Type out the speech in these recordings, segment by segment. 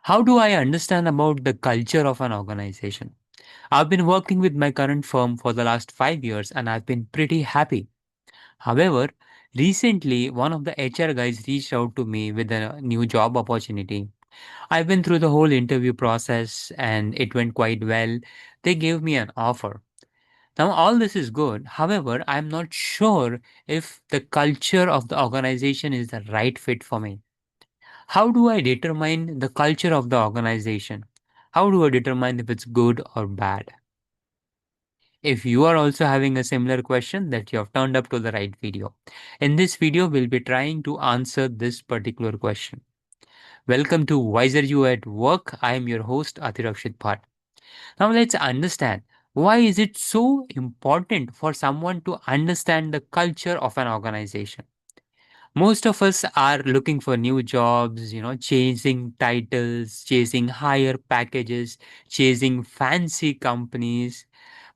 How do I understand about the culture of an organization? I've been working with my current firm for the last 5 years and I've been pretty happy. However, recently one of the HR guys reached out to me with a new job opportunity. I've been through the whole interview process and it went quite well. They gave me an offer. Now, all this is good. However, I'm not sure if the culture of the organization is the right fit for me. How do I determine the culture of the organization? How do I determine if it's good or bad? If you are also having a similar question, that you have turned up to the right video. In this video, we'll be trying to answer this particular question. Welcome to Wiser You at Work. I am your host, Atirakshit Bhatt. Now let's understand, why is it so important for someone to understand the culture of an organization? Most of us are looking for new jobs, chasing titles, chasing higher packages, chasing fancy companies,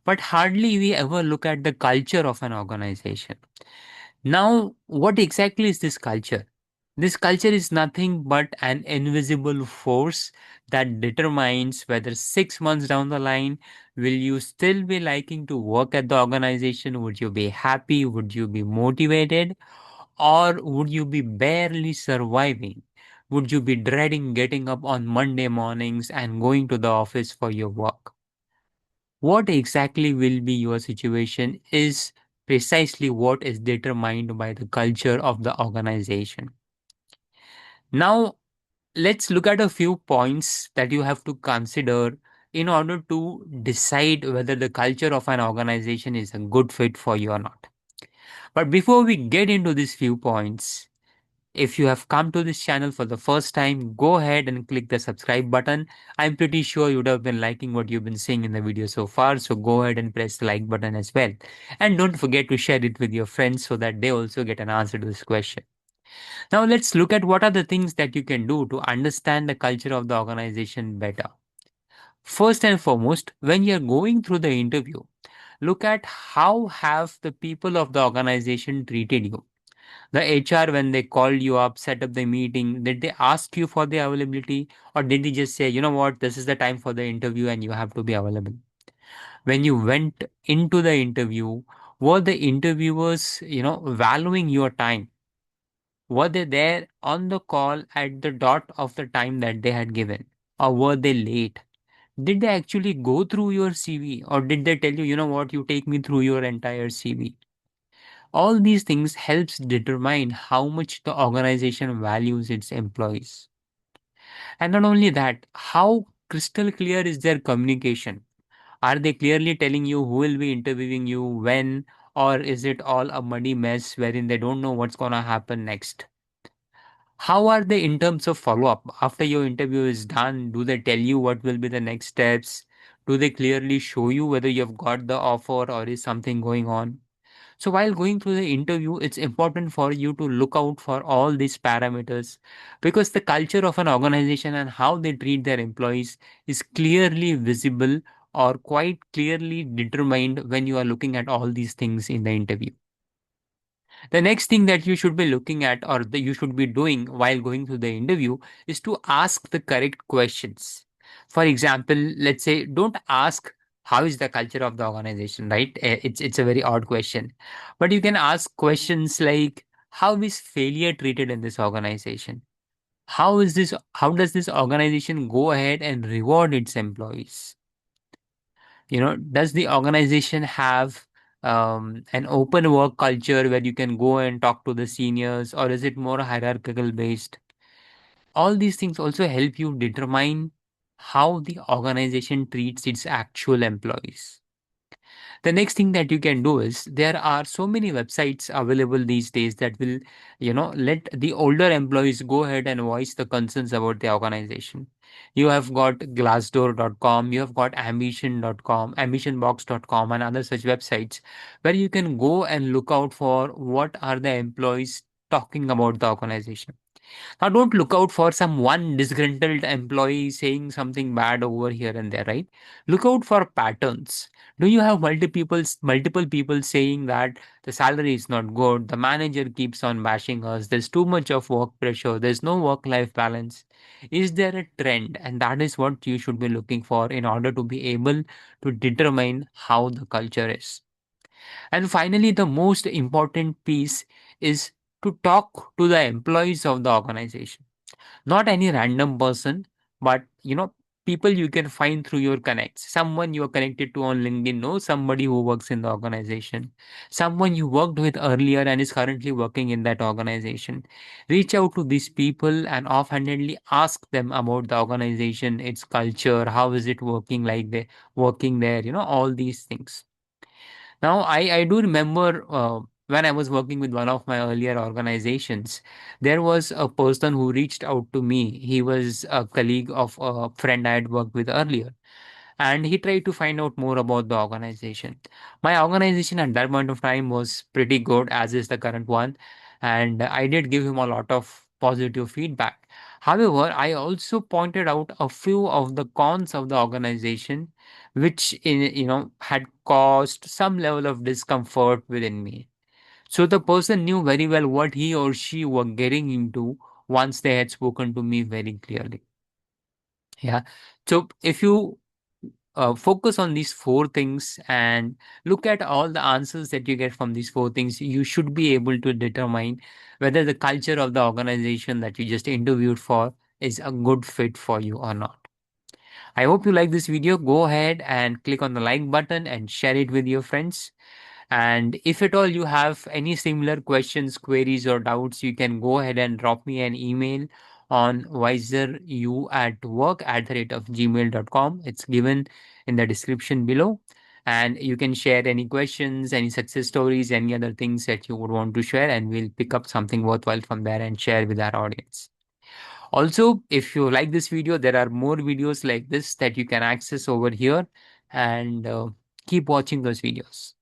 but hardly we ever look at the culture of an organization. Now, what exactly is this culture? This culture is nothing but an invisible force that determines whether 6 months down the line, will you still be liking to work at the organization? Would you be happy? Would you be motivated? Or would you be barely surviving? Would you be dreading getting up on Monday mornings and going to the office for your work? What exactly will be your situation is precisely what is determined by the culture of the organization. Now, let's look at a few points that you have to consider in order to decide whether the culture of an organization is a good fit for you or not. But before we get into these few points, if you have come to this channel for the first time, go ahead and click the subscribe button. I'm pretty sure you would have been liking what you've been seeing in the video so far, so go ahead and press the like button as well. And don't forget to share it with your friends so that they also get an answer to this question. Now let's look at what are the things that you can do to understand the culture of the organization better. First and foremost, when you're going through the interview, look at how have the people of the organization treated you. The HR, when they called you up, set up the meeting, did they ask you for the availability, or did they just say, you know what, this is the time for the interview and you have to be available? When you went into the interview, were the interviewers, valuing your time? Were they there on the call at the dot of the time that they had given? Or were they late? Did they actually go through your CV, or did they tell you, you know what, you take me through your entire CV? All these things helps determine how much the organization values its employees. And not only that, how crystal clear is their communication? Are they clearly telling you who will be interviewing you, when, or is it all a muddy mess wherein they don't know what's going to happen next? How are they in terms of follow up? After your interview is done, do they tell you what will be the next steps? Do they clearly show you whether you've got the offer or is something going on? So while going through the interview, it's important for you to look out for all these parameters, because the culture of an organization and how they treat their employees is clearly visible or quite clearly determined when you are looking at all these things in the interview. The next thing that you should be looking at, or that you should be doing while going through the interview, is to ask the correct questions. For example, let's say don't ask how is the culture of the organization, right? It's a very odd question. But you can ask questions like, how is failure treated in this organization? How does this organization go ahead and reward its employees? Does the organization have an open work culture where you can go and talk to the seniors, or is it more hierarchical based? All these things also help you determine how the organization treats its actual employees. The next thing that you can do is, there are so many websites available these days that will, let the older employees go ahead and voice the concerns about the organization. You have got glassdoor.com, you have got ambition.com, ambitionbox.com, and other such websites where you can go and look out for what are the employees talking about the organization. Now, don't look out for some one disgruntled employee saying something bad over here and there, right? Look out for patterns. Do you have multiple people saying that the salary is not good, the manager keeps on bashing us, there's too much of work pressure, there's no work-life balance? Is there a trend? And that is what you should be looking for in order to be able to determine how the culture is. And finally, the most important piece is to talk to the employees of the organization, not any random person, but people you can find through your connects. Someone you are connected to on LinkedIn, know somebody who works in the organization, someone you worked with earlier and is currently working in that organization. Reach out to these people and offhandedly ask them about the organization, its culture, how is it working, like they working there, all these things. Now, I do remember when I was working with one of my earlier organizations, there was a person who reached out to me. He was a colleague of a friend I had worked with earlier, and he tried to find out more about the organization. My organization at that point of time was pretty good, as is the current one, and I did give him a lot of positive feedback. However, I also pointed out a few of the cons of the organization, which had caused some level of discomfort within me. So the person knew very well what he or she were getting into once they had spoken to me very clearly. Yeah. So if you focus on these four things and look at all the answers that you get from these four things, you should be able to determine whether the culture of the organization that you just interviewed for is a good fit for you or not. I hope you like this video. Go ahead and click on the like button and share it with your friends. And if at all you have any similar questions, queries, or doubts, you can go ahead and drop me an email on wiseryouatwork@gmail.com. It's given in the description below. And you can share any questions, any success stories, any other things that you would want to share, and we'll pick up something worthwhile from there and share with our audience. Also, if you like this video, there are more videos like this that you can access over here, and keep watching those videos.